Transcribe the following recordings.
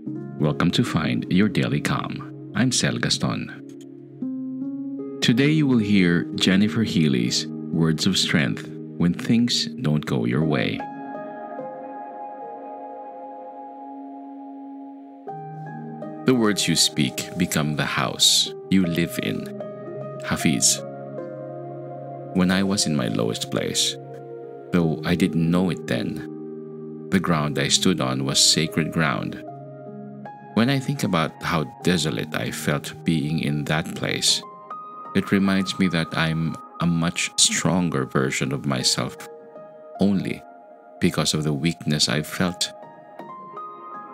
Welcome to Find Your Daily Calm. I'm Sel Gaston. Today you will hear Jennifer Healey's words of strength when things don't go your way. The words you speak become the house you live in. Hafiz. When I was in my lowest place, though I didn't know it then, the ground I stood on was sacred ground. When I think about how desolate I felt being in that place, it reminds me that I'm a much stronger version of myself only because of the weakness I felt.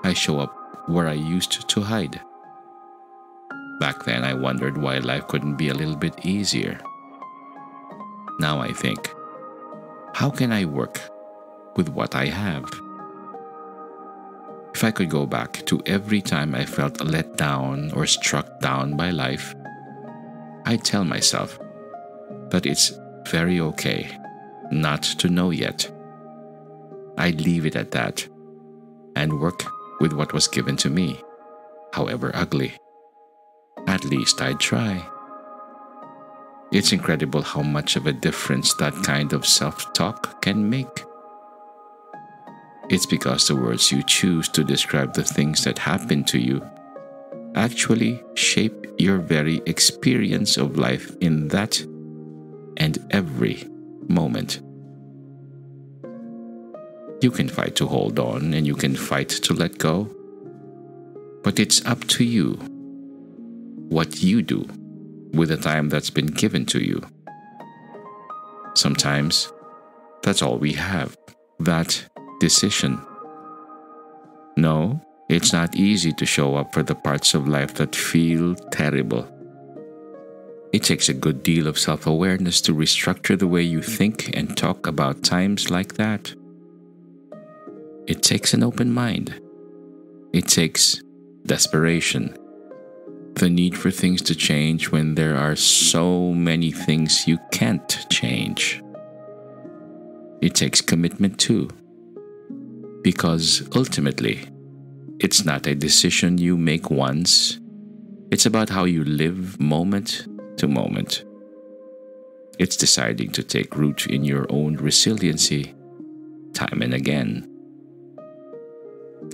I show up where I used to hide. Back then, I wondered why life couldn't be a little bit easier. Now I think, how can I work with what I have? If I could go back to every time I felt let down or struck down by life, I'd tell myself that it's very okay not to know yet. I'd leave it at that and work with what was given to me, however ugly. At least I'd try. It's incredible how much of a difference that kind of self-talk can make. It's because the words you choose to describe the things that happen to you actually shape your very experience of life in that and every moment. You can fight to hold on and you can fight to let go, but it's up to you what you do with the time that's been given to you. Sometimes that's all we have, that decision. No, it's not easy to show up for the parts of life that feel terrible. It takes a good deal of self-awareness to restructure the way you think and talk about times like that. It takes an open mind. It takes desperation. The need for things to change when there are so many things you can't change. It takes commitment too, because ultimately, it's not a decision you make once. It's about how you live moment to moment. It's deciding to take root in your own resiliency time and again.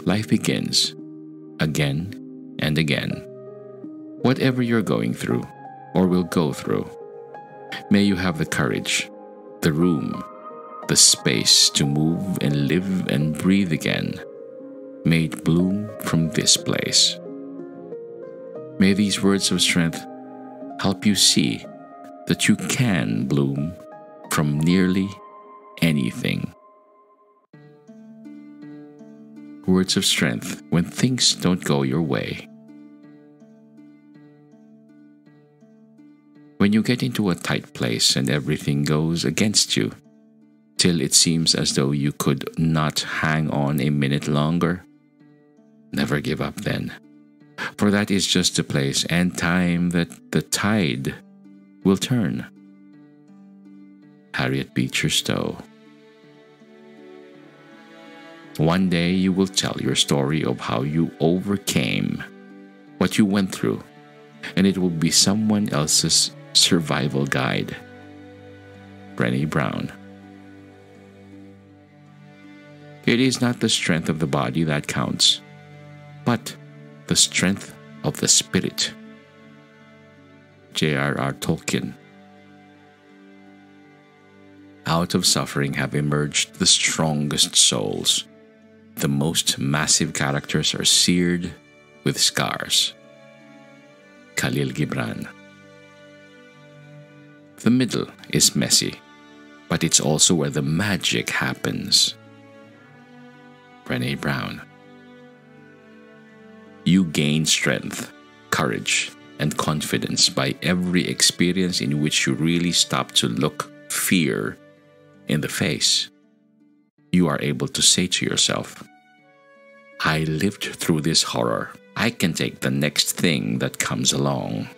Life begins again and again. Whatever you're going through or will go through, may you have the courage, the room, the space to move and live and breathe again. May it bloom from this place. May these words of strength help you see that you can bloom from nearly anything. Words of strength when things don't go your way. When you get into a tight place and everything goes against you, till it seems as though you could not hang on a minute longer, never give up then, for that is just the place and time that the tide will turn. Harriet Beecher Stowe. One day you will tell your story of how you overcame what you went through, and it will be someone else's survival guide. Brené Brown. It is not the strength of the body that counts, but the strength of the spirit. J.R.R. Tolkien. Out of suffering have emerged the strongest souls. The most massive characters are seared with scars. Khalil Gibran. The middle is messy, but it's also where the magic happens. Brené Brown. You gain strength, courage, and confidence by every experience in which you really stop to look fear in the face. You are able to say to yourself, I lived through this horror. I can take the next thing that comes along.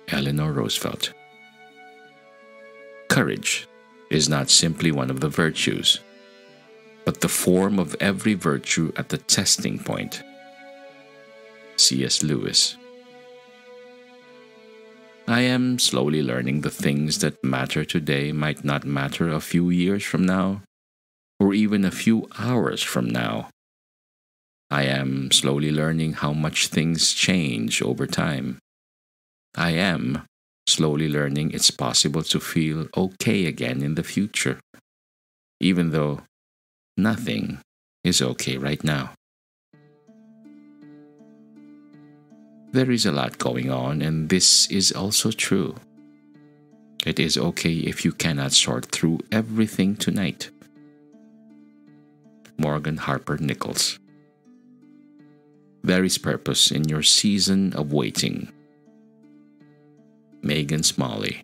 Eleanor Roosevelt. Courage is not simply one of the virtues, but the form of every virtue at the testing point. C.S. Lewis. I am slowly learning the things that matter today might not matter a few years from now, or even a few hours from now. I am slowly learning how much things change over time. I am slowly learning it's possible to feel okay again in the future, even though nothing is okay right now. There is a lot going on, and this is also true. It is okay if you cannot sort through everything tonight. Morgan Harper Nichols. There is purpose in your season of waiting. Megan Smalley.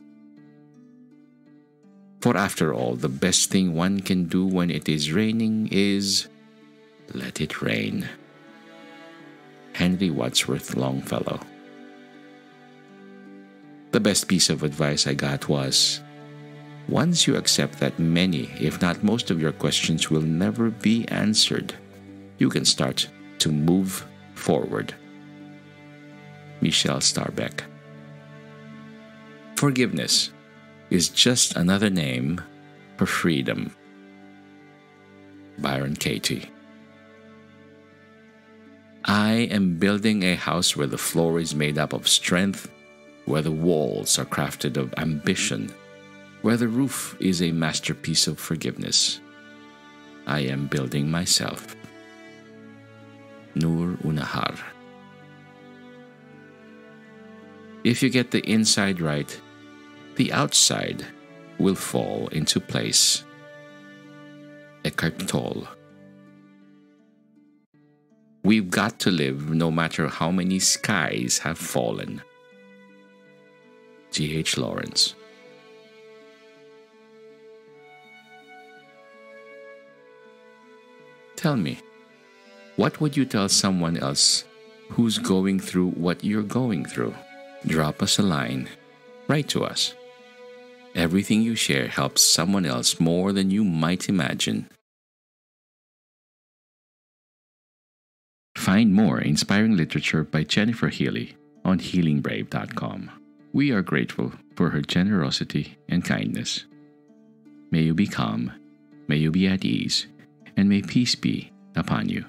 For after all, the best thing one can do when it is raining is let it rain. Henry Wadsworth Longfellow. The best piece of advice I got was, once you accept that many, if not most of your questions will never be answered, you can start to move forward. Michelle Starbeck. Forgiveness is just another name for freedom. Byron Katie. I am building a house where the floor is made up of strength, where the walls are crafted of ambition, where the roof is a masterpiece of forgiveness. I am building myself. Noor Unahar. If you get the inside right, the outside will fall into place. Eckhart Tolle. We've got to live no matter how many skies have fallen. G.H. Lawrence. Tell me, what would you tell someone else who's going through what you're going through? Drop us a line. Write to us. Everything you share helps someone else more than you might imagine. Find more inspiring literature by Jennifer Healey on healingbrave.com. We are grateful for her generosity and kindness. May you be calm, may you be at ease, and may peace be upon you.